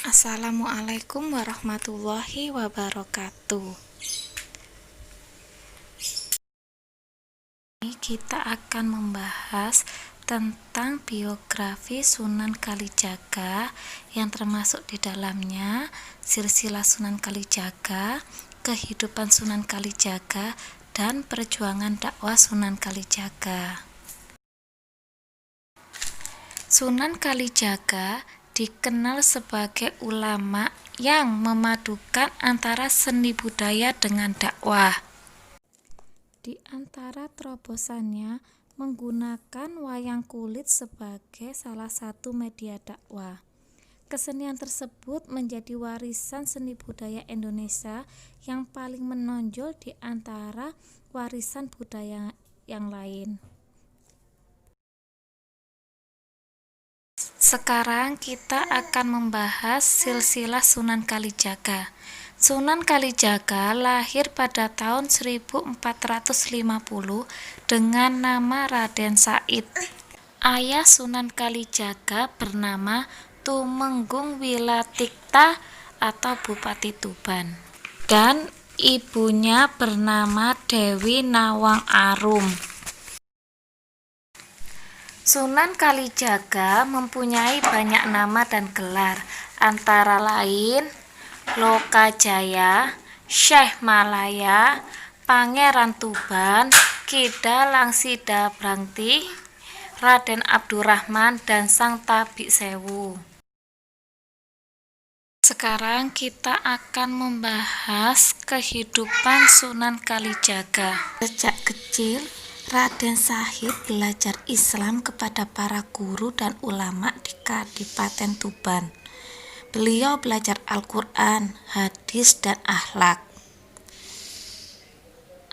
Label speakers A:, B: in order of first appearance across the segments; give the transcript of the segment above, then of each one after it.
A: Assalamualaikum warahmatullahi wabarakatuh. Ini kita akan membahas tentang biografi Sunan Kalijaga yang termasuk di dalamnya silsilah Sunan Kalijaga, kehidupan Sunan Kalijaga, dan perjuangan dakwah Sunan Kalijaga. Sunan Kalijaga dikenal sebagai ulama yang memadukan antara seni budaya dengan dakwah. Di antara terobosannya menggunakan wayang kulit sebagai salah satu media dakwah. Kesenian tersebut menjadi warisan seni budaya Indonesia yang paling menonjol di antara warisan budaya yang lain. Sekarang kita akan membahas silsilah Sunan Kalijaga. Sunan Kalijaga lahir pada tahun 1450 dengan nama Raden Said. Ayah Sunan Kalijaga bernama Tumenggung Wilatikta atau Bupati Tuban, dan ibunya bernama Dewi Nawang Arum. Sunan Kalijaga mempunyai banyak nama dan gelar, antara lain Lokajaya, Syekh Malaya, Pangeran Tuban, Kida Langsida Brangti, Raden Abdurrahman, dan Sang Tabik Sewu. Sekarang kita akan membahas kehidupan Sunan Kalijaga. Sejak kecil, Raden Said belajar Islam kepada para guru dan ulama di Kadipaten Tuban. Beliau belajar Al-Quran, hadis, dan akhlak.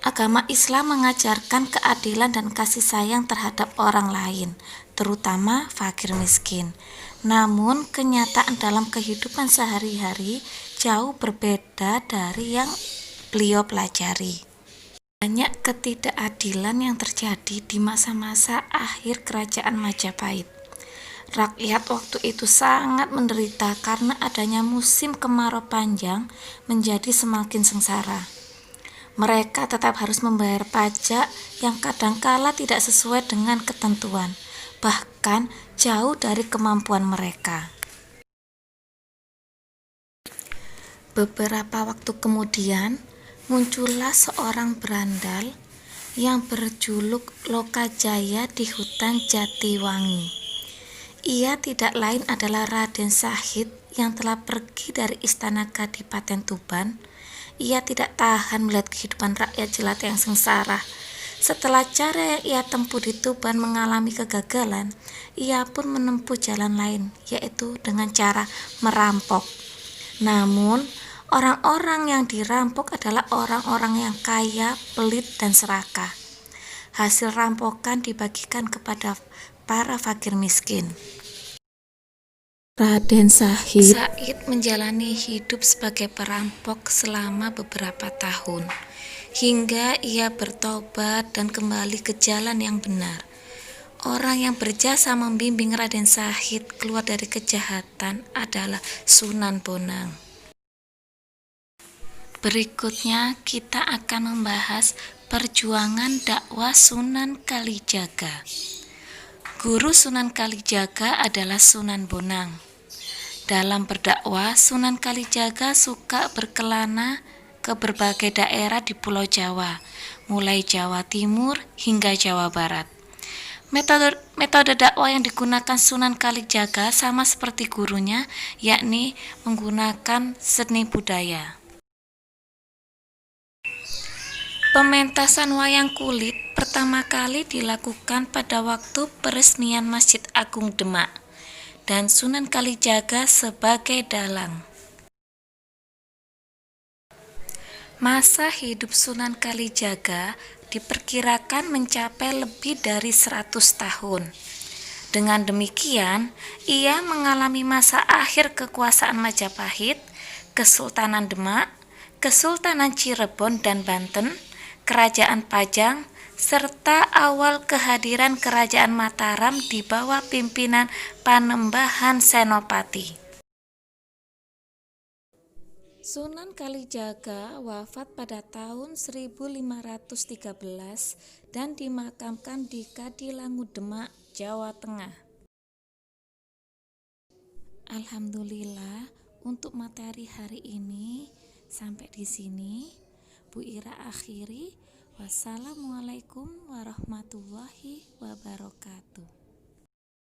A: Agama Islam mengajarkan keadilan dan kasih sayang terhadap orang lain, terutama fakir miskin. Namun, kenyataan dalam kehidupan sehari-hari jauh berbeda dari yang beliau pelajari. Banyak ketidakadilan yang terjadi di masa-masa akhir kerajaan Majapahit. Rakyat waktu itu sangat menderita karena adanya musim kemarau panjang menjadi semakin sengsara. Mereka tetap harus membayar pajak yang kadangkala tidak sesuai dengan ketentuan, bahkan jauh dari kemampuan mereka. Beberapa waktu kemudian, muncullah seorang berandal yang berjuluk Lokajaya di hutan Jatiwangi. Ia tidak lain adalah Raden Said yang telah pergi dari istana Kadipaten Tuban. Ia tidak tahan melihat kehidupan rakyat jelata yang sengsara. Setelah cara yang ia tempuh di Tuban mengalami kegagalan, ia pun menempuh jalan lain, yaitu dengan cara merampok. Namun, orang-orang yang dirampok adalah orang-orang yang kaya, pelit, dan serakah. Hasil rampokan dibagikan kepada para fakir miskin. Raden Said menjalani hidup sebagai perampok selama beberapa tahun, hingga ia bertobat dan kembali ke jalan yang benar. Orang yang berjasa membimbing Raden Said keluar dari kejahatan adalah Sunan Bonang. Berikutnya kita akan membahas perjuangan dakwah Sunan Kalijaga. Guru Sunan Kalijaga adalah Sunan Bonang. Dalam berdakwah, Sunan Kalijaga suka berkelana ke berbagai daerah di Pulau Jawa, mulai Jawa Timur hingga Jawa Barat. Metode dakwah yang digunakan Sunan Kalijaga sama seperti gurunya, yakni menggunakan seni budaya. Pementasan wayang kulit pertama kali dilakukan pada waktu peresmian Masjid Agung Demak, dan Sunan Kalijaga sebagai dalang. Masa hidup Sunan Kalijaga diperkirakan mencapai lebih dari 100 tahun. Dengan demikian, ia mengalami masa akhir kekuasaan Majapahit, Kesultanan Demak, Kesultanan Cirebon dan Banten, Kerajaan Pajang, serta awal kehadiran Kerajaan Mataram di bawah pimpinan Panembahan Senopati. Sunan Kalijaga wafat pada tahun 1513 dan dimakamkan di Kadilangu, Demak, Jawa Tengah. Alhamdulillah, untuk materi hari ini sampai di sini Bu Ira akhiri. Wassalamualaikum warahmatullahi wabarakatuh.